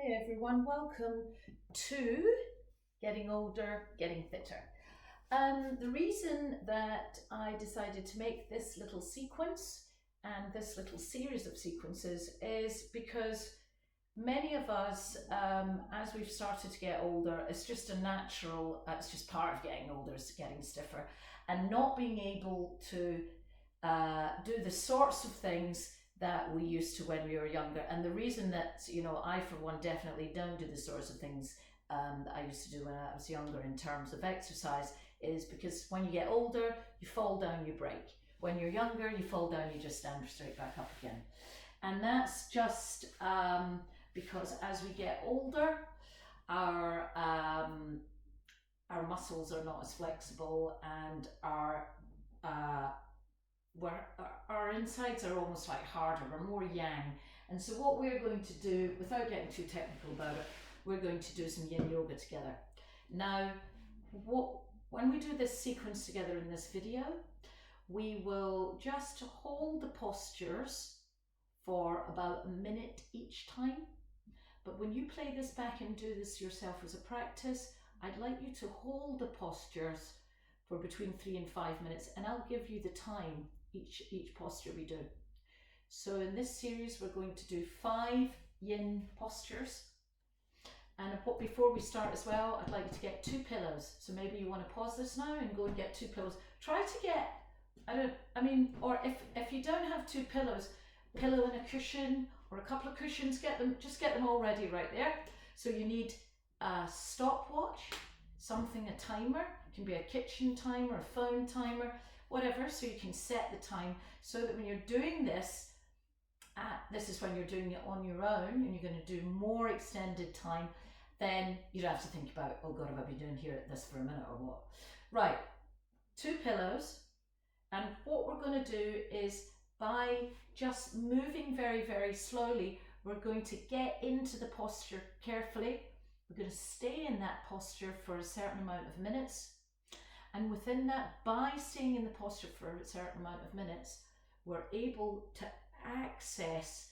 Hey everyone, welcome to Getting Older, Getting Fitter. The reason that I decided to make this little sequence and this little series of sequences is because many of us, as we've started to get older, it's just a natural, it's just part of getting older, is getting stiffer and not being able to do the sorts of things that we used to when we were younger. And the reason that, I for one definitely don't do the sorts of things that I used to do when I was younger in terms of exercise is because when you get older, you fall down, you break. When you're younger, you fall down, you just stand straight back up again. And that's just because as we get older, our muscles are not as flexible and our insides are almost like harder, we're more yang. And so what we're going to do, without getting too technical about it, we're going to do some Yin Yoga together. Now, when we do this sequence together in this video, we will just hold the postures for about a minute each time. But when you play this back and do this yourself as a practice, I'd like you to hold the postures for between 3 and 5 minutes, and I'll give you the time each posture we do. So in this series, we're going to do 5 yin postures. And before we start as well, I'd like you to get 2 pillows. So maybe you want to pause this now and go and get 2 pillows. Try to get, or if you don't have 2 pillows, pillow and a cushion or a couple of cushions, just get them all ready right there. So you need a stopwatch, a timer. It can be a kitchen timer, a phone timer, whatever, so you can set the time so that when you're doing this, this is when you're doing it on your own and you're going to do more extended time, then you don't have to think about, oh God, have I been doing here this for a minute or what? Right, 2 pillows, and what we're going to do is by just moving very, very slowly, we're going to get into the posture carefully. We're going to stay in that posture for a certain amount of minutes. And within that, by staying in the posture for a certain amount of minutes, we're able to access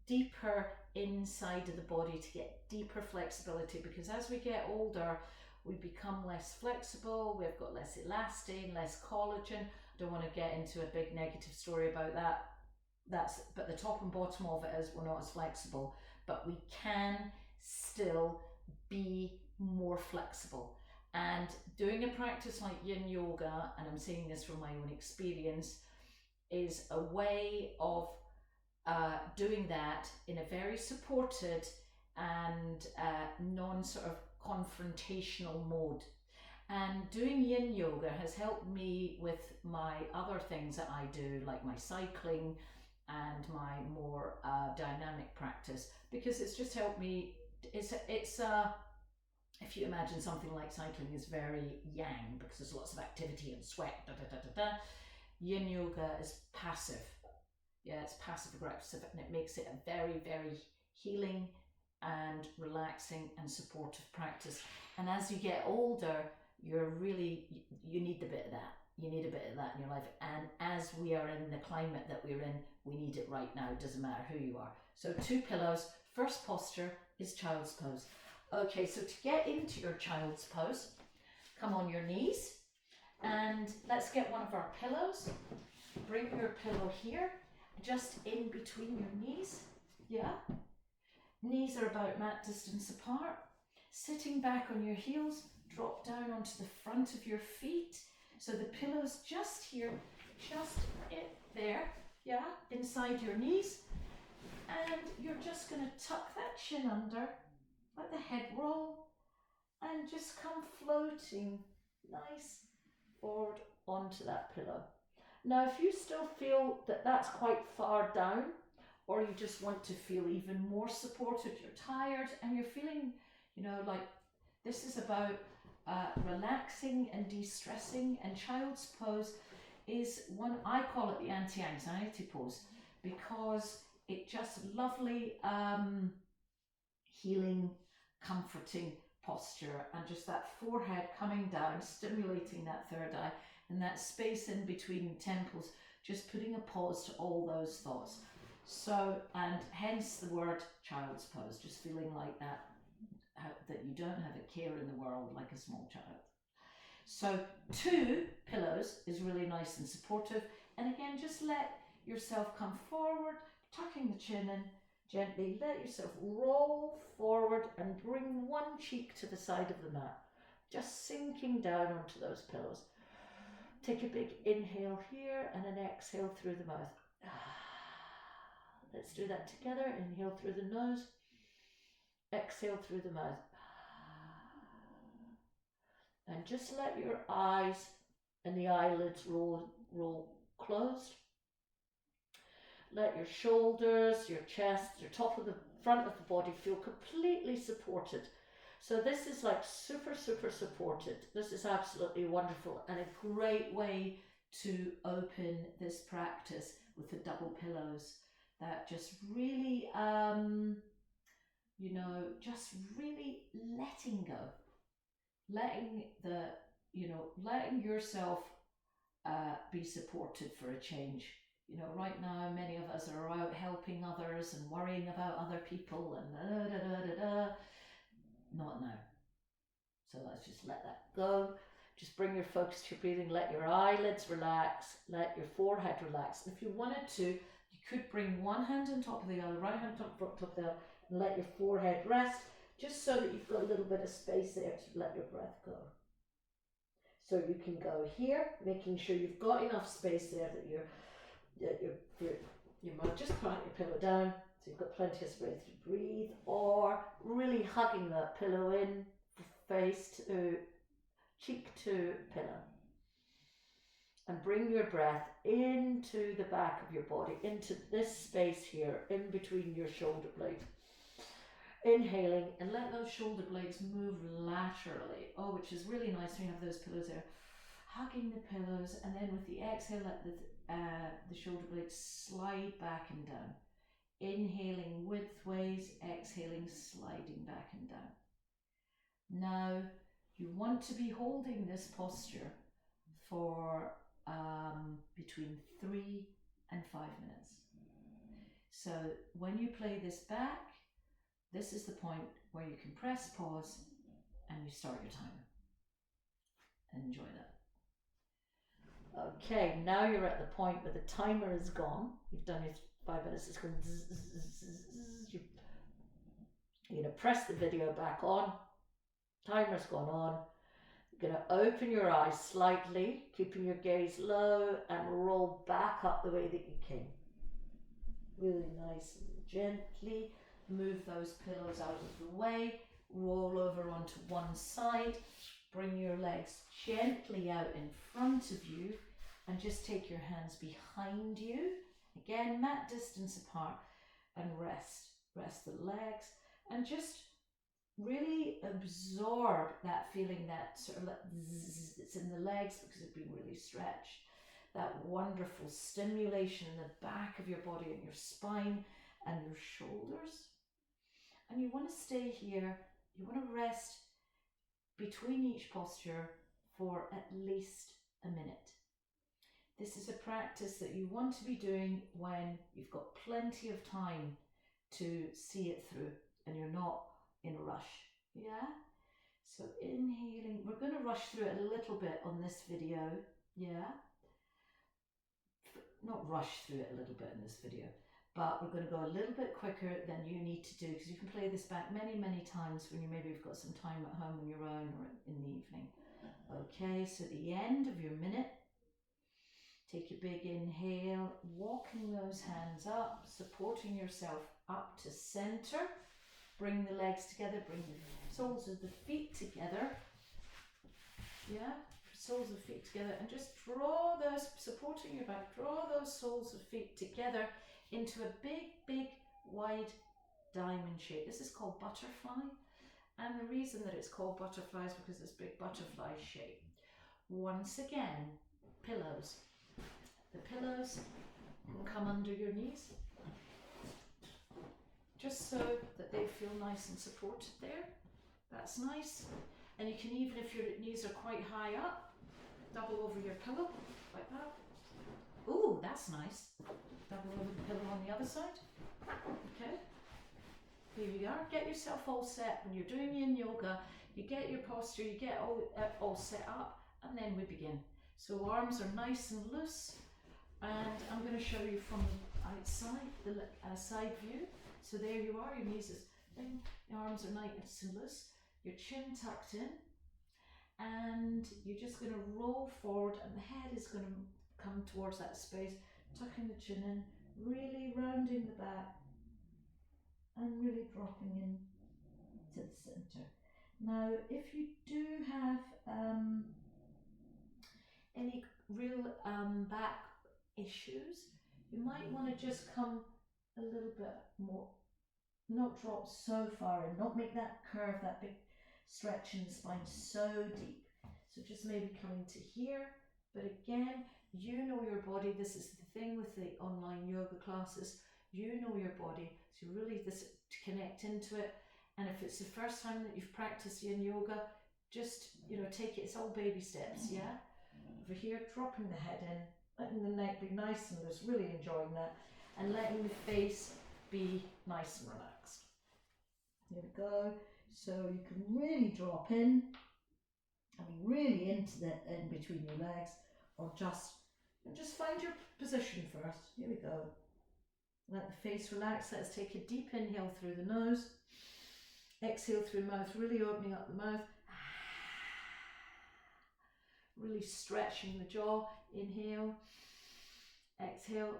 deeper inside of the body to get deeper flexibility, because as we get older, we become less flexible, we've got less elastin, less collagen. I don't want to get into a big negative story about that. But the top and bottom of it is we're not as flexible, but we can still be more flexible. And doing a practice like Yin Yoga, and I'm saying this from my own experience, is a way of doing that in a very supported and non sort of confrontational mode. And doing Yin Yoga has helped me with my other things that I do, like my cycling and my more dynamic practice, because it's just helped me. If you imagine something like cycling is very yang because there's lots of activity and sweat, Yin Yoga is passive. Yeah, it's passive aggressive, and it makes it a very, very healing and relaxing and supportive practice. And as you get older, you need a bit of that. You need a bit of that in your life. And as we are in the climate that we're in, we need it right now. It doesn't matter who you are. So 2 pillows. First posture is child's pose. Okay, so to get into your child's pose, come on your knees and let's get one of our pillows. Bring your pillow here, just in between your knees. Yeah. Knees are about mat distance apart. Sitting back on your heels, drop down onto the front of your feet. So the pillow's just here, just there, yeah, inside your knees. And you're just going to tuck that chin under, let the head roll, and just come floating nice forward onto that pillow. Now, if you still feel that that's quite far down, or you just want to feel even more supported, you're tired and you're feeling, like this is about relaxing and de-stressing, and child's pose is one, I call it the anti-anxiety pose, because it just lovely healing, comforting posture, and just that forehead coming down, stimulating that third eye, and that space in between temples, just putting a pause to all those thoughts. So, and hence the word child's pose, just feeling like that, that you don't have a care in the world like a small child. So 2 pillows is really nice and supportive. And again, just let yourself come forward, tucking the chin in, gently let yourself roll forward and bring one cheek to the side of the mat, just sinking down onto those pillows. Take a big inhale here and an exhale through the mouth. Let's do that together. Inhale through the nose, exhale through the mouth. And just let your eyes and the eyelids roll closed. Let your shoulders, your chest, your top of the front of the body feel completely supported. So this is like super, super supported. This is absolutely wonderful and a great way to open this practice with the double pillows. That just really, you know, just really letting go. Letting yourself be supported for a change. You know, right now many of us are out helping others and worrying about other people and not now. So let's just let that go. Just bring your focus to your breathing. Let your eyelids relax. Let your forehead relax. And if you wanted to, you could bring one hand on top of the other, right hand on top of the other, and let your forehead rest, just so that you've got a little bit of space there to let your breath go. So you can go here, making sure you've got enough space there that you might just plant your pillow down, so you've got plenty of space to breathe, or really hugging that pillow in, face to cheek to pillow. And bring your breath into the back of your body, into this space here, in between your shoulder blades. Inhaling and let those shoulder blades move laterally. Oh, which is really nice when you have those pillows there. Hugging the pillows, and then with the exhale, let the shoulder blades slide back and down. Inhaling widthways, exhaling, sliding back and down. Now, you want to be holding this posture for between 3 and 5 minutes. So when you play this back, this is the point where you can press pause and you start your timer. Enjoy that. Okay, now you're at the point where the timer is gone. You've done your 5 minutes. It's going zzz, zzz, zzz. You're going to press the video back on. Timer's gone on. You're going to open your eyes slightly, keeping your gaze low, and roll back up the way that you came. Really nice and gently. Move those pillows out of the way, roll over onto one side, bring your legs gently out in front of you, and just take your hands behind you. Again, mat distance apart, and rest. Rest the legs, and just really absorb that feeling, that sort of like zzz, it's in the legs because they've been really stretched. That wonderful stimulation in the back of your body and your spine and your shoulders. And you want to stay here, you want to rest between each posture for at least a minute. This is a practice that you want to be doing when you've got plenty of time to see it through and you're not in a rush. Yeah? So inhaling, we're going to rush through it a little bit on this video. Yeah? Not rush through it a little bit in this video. But we're going to go a little bit quicker than you need to do, because you can play this back many, many times when you maybe have got some time at home on your own or in the evening. Okay, so at the end of your minute, take a big inhale, walking those hands up, supporting yourself up to center. Bring the legs together, bring the soles of the feet together. Yeah, soles of feet together, and just draw those, supporting your back, draw those soles of feet together into a big, big, wide diamond shape. This is called butterfly, and the reason that it's called butterfly is because this big butterfly shape. Once again, pillows. The pillows can come under your knees, just so that they feel nice and supported there. That's nice. And you can, even if your knees are quite high up, double over your pillow like that. Ooh, that's nice. Double over the pillow on the other side. Okay. Here we are. Get yourself all set. When you're doing Yin Yoga, you get your posture, you get all set up, and then we begin. So arms are nice and loose, and I'm going to show you from the outside, the side view. So there you are, your knees is in, your arms are nice and loose, your chin tucked in, and you're just going to roll forward, and the head is going to come towards that space, tucking the chin in, really rounding the back, and really dropping in to the center. Now, if you do have any real back issues, you might want to just come a little bit more, not drop so far in, not make that curve, that big stretch in the spine so deep. So just maybe coming to here, but again, you know your body. This is the thing with the online yoga classes. You know your body, so really this to connect into it. And if it's the first time that you've practiced Yin Yoga, just, you know, take it, it's all baby steps, yeah? Over here, dropping the head in, letting the neck be nice and loose, really enjoying that, and letting the face be nice and relaxed. Here we go. So you can really drop in, I mean really into the in between your legs, or just find your position first. Here we go. Let the face relax. Let's take a deep inhale through the nose. Exhale through the mouth, really opening up the mouth. Really stretching the jaw. Inhale. Exhale.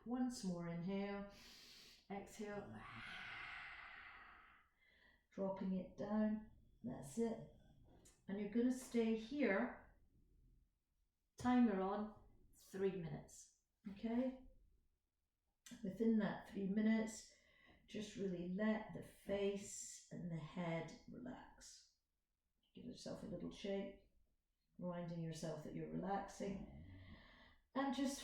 Once more, inhale. Exhale. Dropping it down. That's it. And you're going to stay here. Timer on, 3 minutes. Okay? Within that 3 minutes, just really let the face and the head relax. Give yourself a little shake, reminding yourself that you're relaxing. And just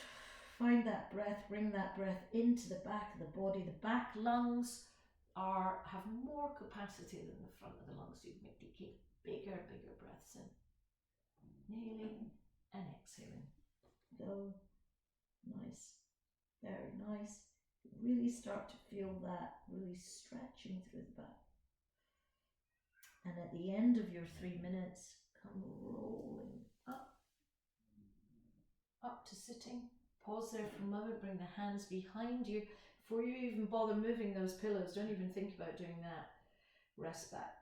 find that breath, bring that breath into the back of the body. The back lungs have more capacity than the front of the lungs. So you make bigger breaths in. Inhaling and exhaling. Go. Nice. Very nice. Really start to feel that really stretching through the back. And at the end of your 3 minutes, come rolling up to sitting. Pause there for a moment, bring the hands behind you. Before you even bother moving those pillows, don't even think about doing that. Rest back.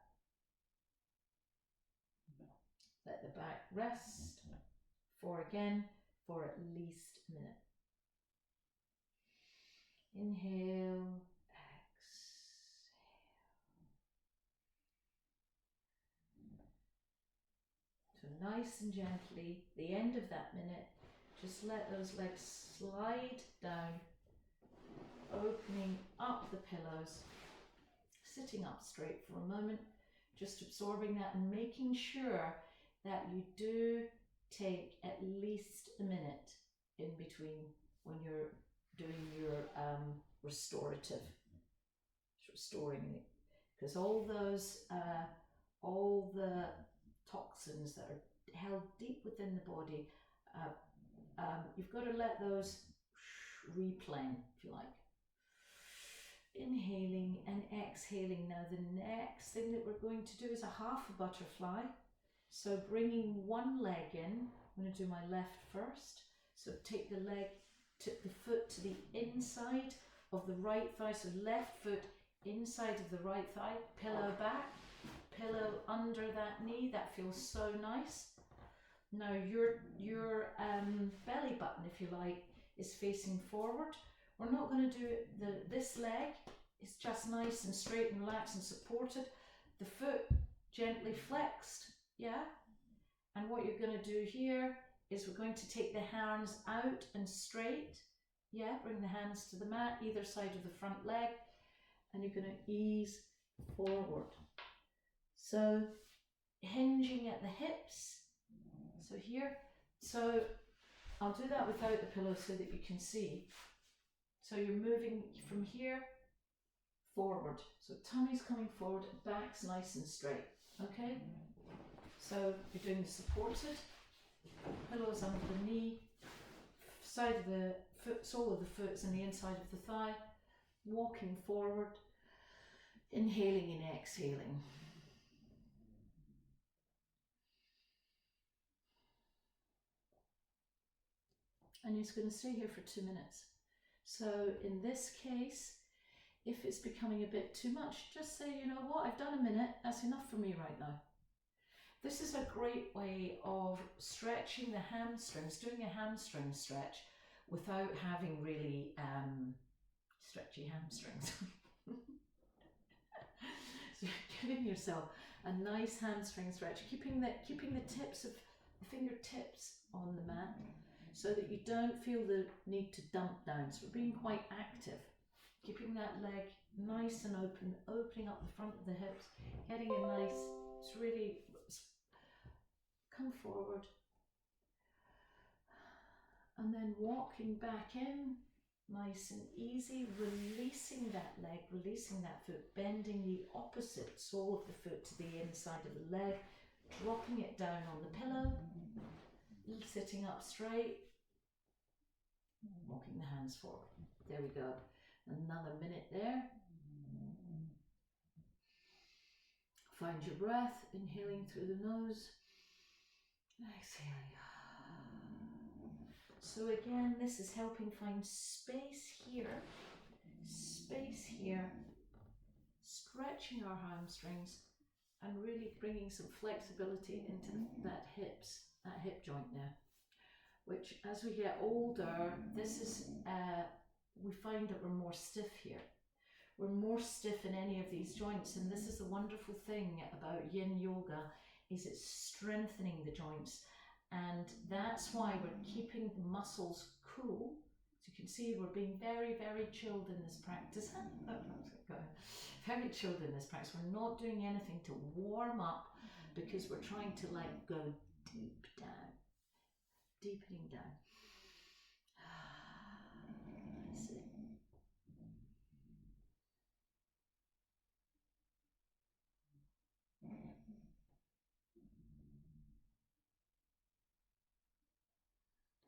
Let the back rest for at least a minute. Inhale, exhale. So nice and gently, the end of that minute, just let those legs slide down, opening up the pillows, sitting up straight for a moment, just absorbing that and making sure that you do take at least a minute in between when you're doing your restoring, because all the toxins that are held deep within the body, you've got to let those replane, if you like. Inhaling and exhaling. Now the next thing that we're going to do is a half a butterfly. So bringing one leg in, I'm going to do my left first. So take the foot to the inside of the right thigh. So left foot inside of the right thigh, pillow back, pillow under that knee. That feels so nice. Now your belly button, if you like, is facing forward. We're not going to do this leg. It's just nice and straight and relaxed and supported. The foot gently flexed, yeah? And what you're going to do here is we're going to take the hands out and straight, yeah? Bring the hands to the mat, either side of the front leg, and you're going to ease forward. So hinging at the hips, so here. So I'll do that without the pillow so that you can see. So you're moving from here forward. So tummy's coming forward, back's nice and straight. Okay? So you're doing the supported pillows under the knee, side of the foot, sole of the foot is in the inside of the thigh, walking forward, inhaling and exhaling. And you're just going to stay here for 2 minutes. So in this case, if it's becoming a bit too much, just say, you know what, I've done a minute, that's enough for me right now. This is a great way of stretching the hamstrings, doing a hamstring stretch without having really stretchy hamstrings. So you're giving yourself a nice hamstring stretch, keeping the tips of the fingertips on the mat so that you don't feel the need to dump down. So we're being quite active, keeping that leg nice and open, opening up the front of the hips, getting a nice, it's really, come forward. And then walking back in, nice and easy, releasing that leg, releasing that foot, bending the opposite sole of the foot to the inside of the leg, dropping it down on the pillow, sitting up straight, walking the hands forward. There we go. Another minute there. Find your breath, inhaling through the nose, exhaling. So again, this is helping find space here, stretching our hamstrings and really bringing some flexibility into that hip joint there, which as we get older, this is, we find that we're more stiff here. We're more stiff in any of these joints, and this is the wonderful thing about Yin Yoga, is it's strengthening the joints. And that's why we're keeping the muscles cool. As you can see, we're being very, very chilled in this practice. Very chilled in this practice. We're not doing anything to warm up because we're trying to like go deep down, deepening down. That's it.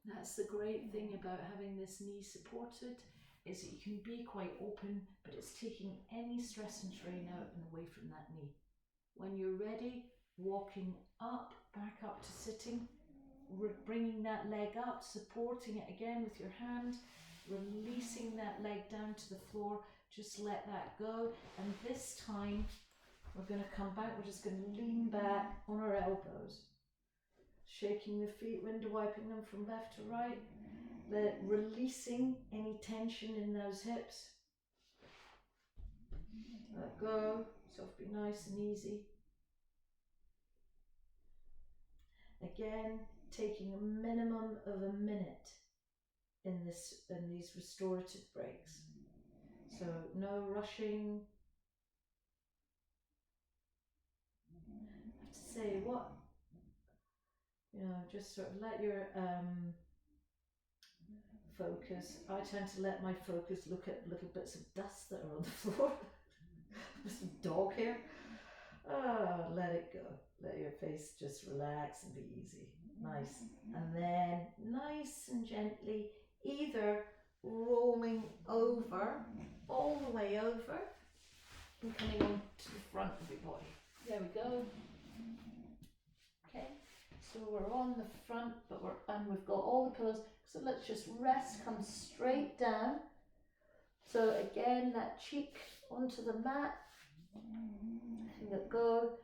That's the great thing about having this knee supported, is that you can be quite open, but it's taking any stress and strain out and away from that knee. When you're ready, walking up, back up to sitting, bringing that leg up, supporting it again with your hand, releasing that leg down to the floor, just let that go. And this time, we're going to come back, we're just going to lean back on our elbows. Shaking the feet, window wiping them from left to right, releasing any tension in those hips. Let go, so be nice and easy. Again, taking a minimum of a minute in these restorative breaks. So no rushing. I have to say what, just sort of let your focus. I tend to let my focus look at little bits of dust that are on the floor. Some dog hair. Let it go. Let your face just relax and be easy. Nice. And then nice and gently, either rolling over, all the way over, and coming on to the front of your body. There we go. Okay. So we're on the front, but we've got all the pillows. So let's just rest, come straight down. So again, that cheek onto the mat, letting it go,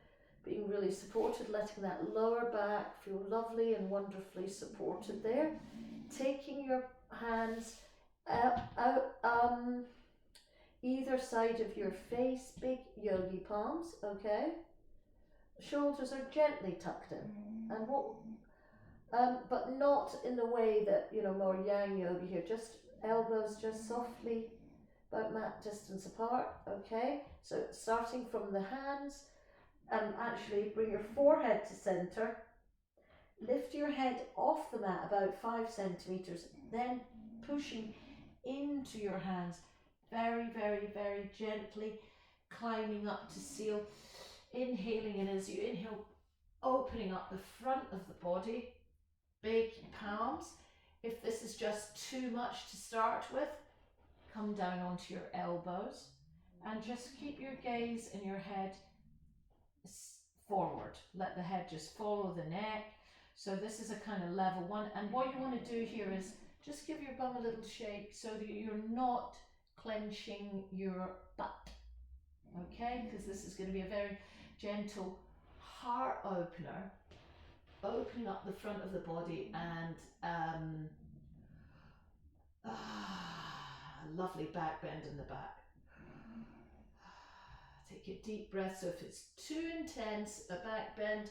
being really supported, letting that lower back feel lovely and wonderfully supported there. Taking your hands out either side of your face, big yogi palms, okay? Shoulders are gently tucked in, and but not in the way that, more yang yoga here, just elbows just softly about mat distance apart, okay? So starting from the hands, actually bring your forehead to center, lift your head off the mat about 5 centimeters, then pushing into your hands, very, very, very gently, climbing up to seal, inhaling, and as you inhale, opening up the front of the body, big palms. If this is just too much to start with, come down onto your elbows and just keep your gaze and your head forward. Let the head just follow the neck. So this is a kind of level one. And what you want to do here is just give your bum a little shake so that you're not clenching your butt. Okay, because this is going to be a very gentle heart opener. Opening up the front of the body and lovely back bend in the back. Take a deep breath. So if it's too intense, a back bend,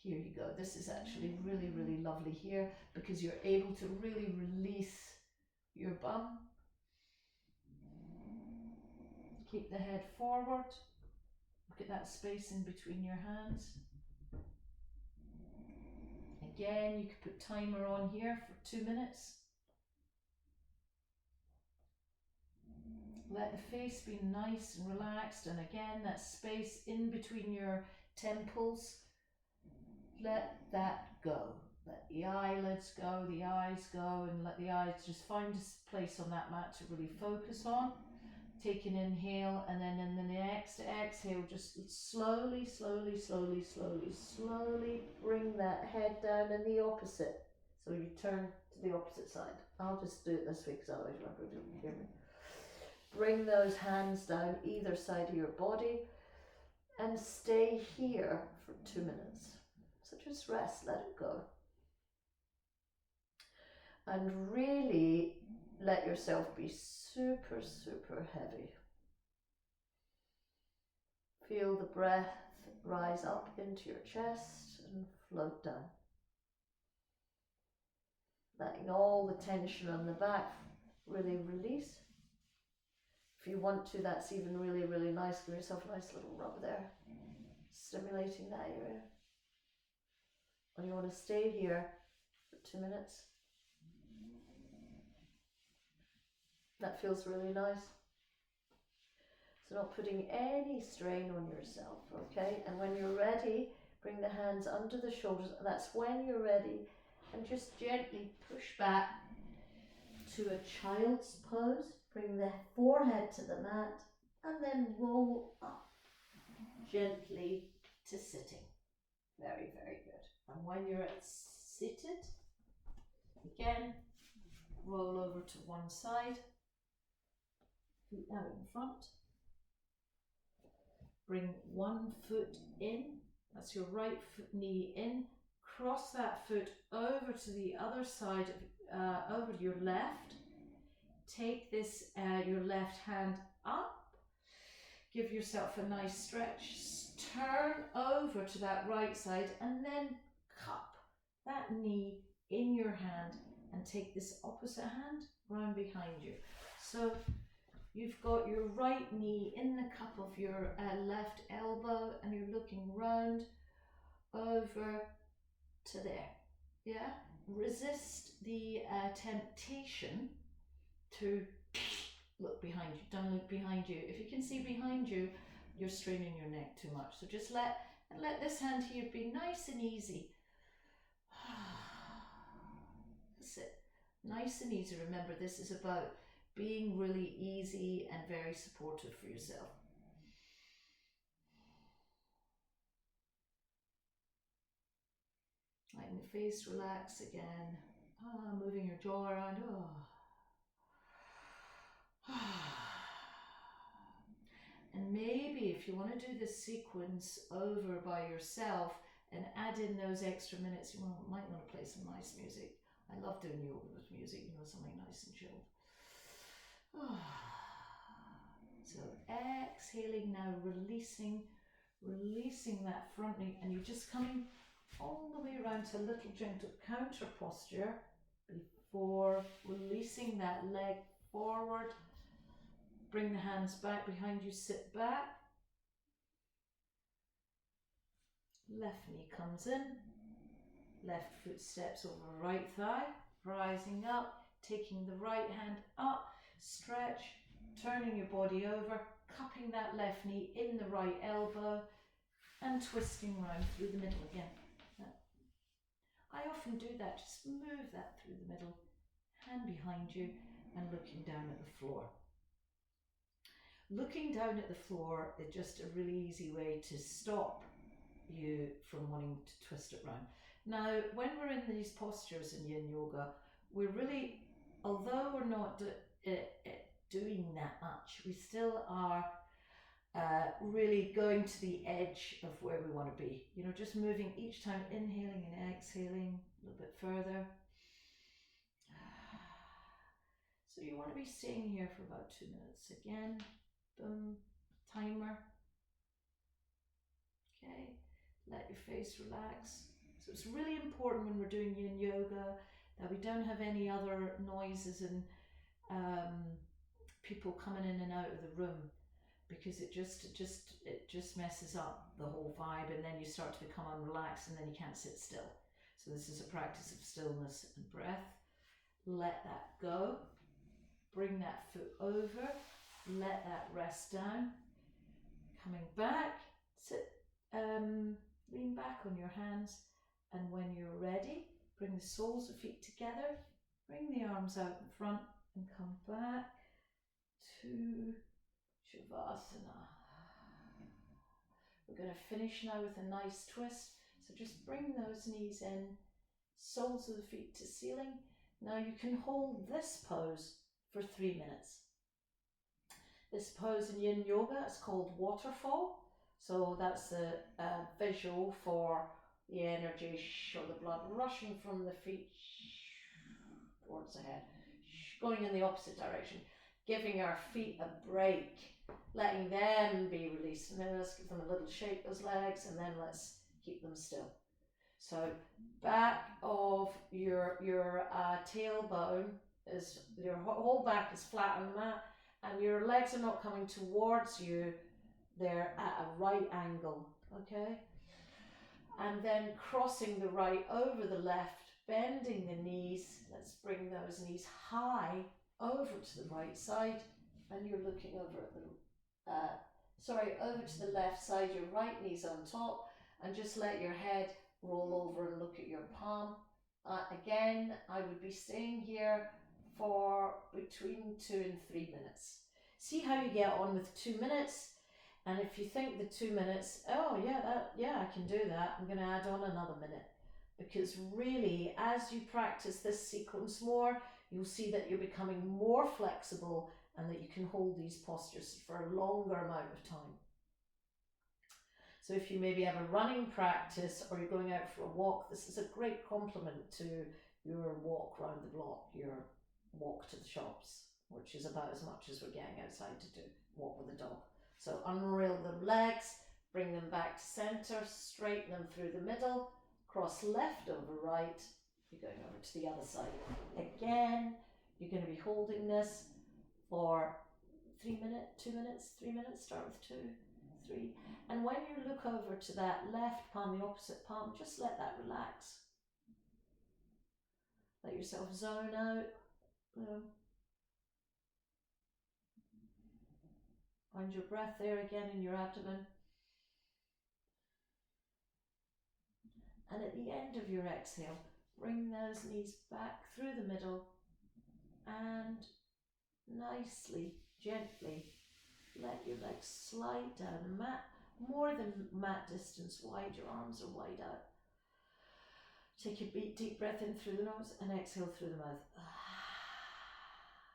here you go. This is actually really, really lovely here because you're able to really release your bum. Keep the head forward. Look at that space in between your hands. Again, you could put timer on here for 2 minutes. Let the face be nice and relaxed, and again, that space in between your temples, let that go. Let the eyelids go, the eyes go, and let the eyes just find a place on that mat to really focus on. Take an inhale, and then in the next exhale, just slowly, slowly, slowly, slowly, slowly bring that head down in the opposite. So you turn to the opposite side. I'll just do it this way because otherwise you're not going to hear me. Bring those hands down either side of your body and stay here for 2 minutes. So just rest, let it go. And really let yourself be super, super heavy. Feel the breath rise up into your chest and float down. Letting all the tension on the back really release. If you want to, that's even really, really nice. Give yourself a nice little rub there, stimulating that area. And you want to stay here for 2 minutes. That feels really nice. So not putting any strain on yourself, okay? And when you're ready, bring the hands under the shoulders. That's when you're ready. And just gently push back to a child's pose. Bring the forehead to the mat and then roll up gently to sitting. Very, very good. And when you're seated, again, roll over to one side, feet out in front. Bring one foot in, that's your right foot knee in. Cross that foot over to the other side, over to your left. Take this, your left hand up. Give yourself a nice stretch. Turn over to that right side and then cup that knee in your hand and take this opposite hand round behind you. So you've got your right knee in the cup of your left elbow and you're looking round over to there. Yeah? Resist the temptation to look behind you. Don't look behind you. If you can see behind you, you're straining your neck too much. So just let this hand here be nice and easy. That's it. Nice and easy. Remember, this is about being really easy and very supportive for yourself. Letting the face relax again. Moving your jaw around. And maybe if you want to do this sequence over by yourself and add in those extra minutes, you might want to play some nice music. I love doing yoga with music, something nice and chilled. So exhaling now, releasing that front knee, and you're just coming all the way around to a little gentle counter posture before releasing that leg forward. Bring the hands back behind you, sit back. Left knee comes in, left foot steps over right thigh, rising up, taking the right hand up, stretch, turning your body over, cupping that left knee in the right elbow and twisting round through the middle again. I often do that, just move that through the middle, hand behind you and looking down at the floor. Looking down at the floor is just a really easy way to stop you from wanting to twist it round. Now, when we're in these postures in Yin Yoga, we're really, although we're not doing that much, we still are really going to the edge of where we want to be. You know, just moving each time, inhaling and exhaling a little bit further. So you want to be staying here for about 2 minutes. Again, boom, timer. Okay, let your face relax. So it's really important when we're doing Yin Yoga that we don't have any other noises and people coming in and out of the room, because it just messes up the whole vibe, and then you start to become unrelaxed and then you can't sit still. So this is a practice of stillness and breath. Let that go. Bring that foot over. Let that rest down. Coming back, sit, lean back on your hands, and when you're ready, bring the soles of feet together, bring the arms out in front and come back to Shavasana. We're going to finish now with a nice twist, so just bring those knees in, soles of the feet to ceiling. Now you can hold this pose for 3 minutes. This pose in Yin Yoga is called waterfall. So that's a visual for the energy or the blood rushing from the feet towards the head, going in the opposite direction, giving our feet a break, letting them be released. And then let's give them a little shake, those legs, and then let's keep them still. So back of your tailbone is, your whole back is flat on the mat, and your legs are not coming towards you, they're at a right angle, okay? And then crossing the right over the left, bending the knees. Let's bring those knees high over to the right side, and you're looking over at the, over to the left side, your right knee's on top, and just let your head roll over and look at your palm. Again, I would be staying here for between 2 and 3 minutes. See how you get on with 2 minutes, and if you think the 2 minutes, oh yeah, I can do that, I'm going to add on another minute, because really, as you practice this sequence more, you'll see that you're becoming more flexible and that you can hold these postures for a longer amount of time. So if you maybe have a running practice or you're going out for a walk, this is a great complement to your walk around the block, your walk to the shops, which is about as much as we're getting outside to do, walk with a dog. So unroll the legs, bring them back to center, straighten them through the middle, cross left over right, you're going over to the other side. Again, you're going to be holding this for 3 minutes, 2 minutes, 3 minutes, start with 2, 3. And when you look over to that left palm, the opposite palm, just let that relax. Let yourself zone out. Find your breath there again in your abdomen. And at the end of your exhale, bring those knees back through the middle and nicely, gently let your legs slide down, mat, more than mat distance wide, your arms are wide out. Take a deep breath in through the nose and exhale through the mouth.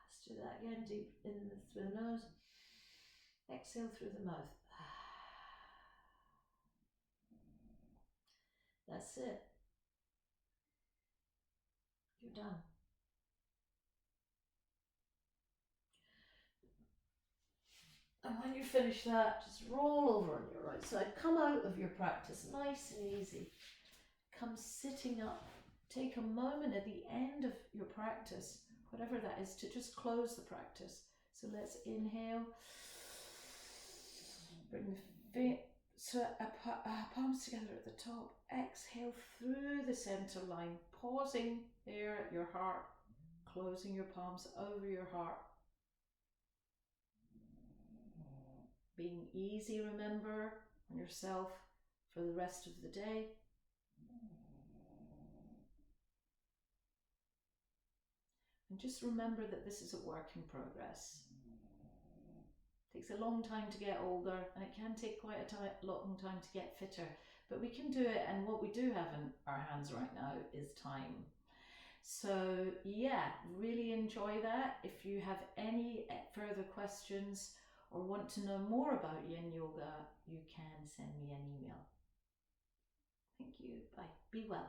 Let's do that again, deep in through the nose, exhale through the mouth. That's it. You're done. And when you finish that, just roll over on your right side. Come out of your practice nice and easy. Come sitting up. Take a moment at the end of your practice, whatever that is, to just close the practice. So let's inhale. Bring the feet, palms together at the top. Exhale through the center line, pausing there at your heart, closing your palms over your heart. Being easy, remember, on yourself for the rest of the day. And just remember that this is a work in progress. It takes a long time to get older, and it can take quite a long time to get fitter, but we can do it, and what we do have in our hands right now is time. So yeah, really enjoy that. If you have any further questions or want to know more about Yin Yoga, you can send me an email. Thank you. Bye. Be well.